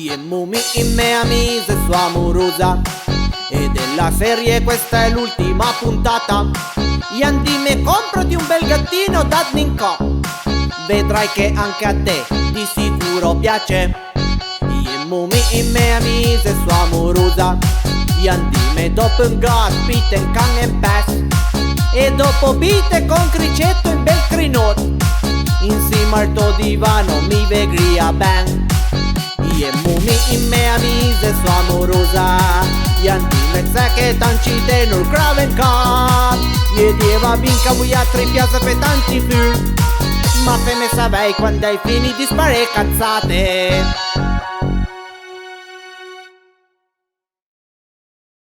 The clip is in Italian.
e Mumi in me amise sua amorosa. E della serie questa è l'ultima puntata. Iandi me comprati un bel gattino da Ninco, vedrai che anche a te di sicuro piace. E Mumi in me amise sua amorosa. Iandi me dopo un gat, piten can e pes. E dopo bite con cricetto in bel crinot, insieme al tuo divano mi vegria ben. E Mumi in me amise sua amorosa. Iandi me sa che tanci te nel Craven Cup. E dieva vinca voi altri piazza per tanti film. Ma se ne savei quando hai finito di spare cazzate.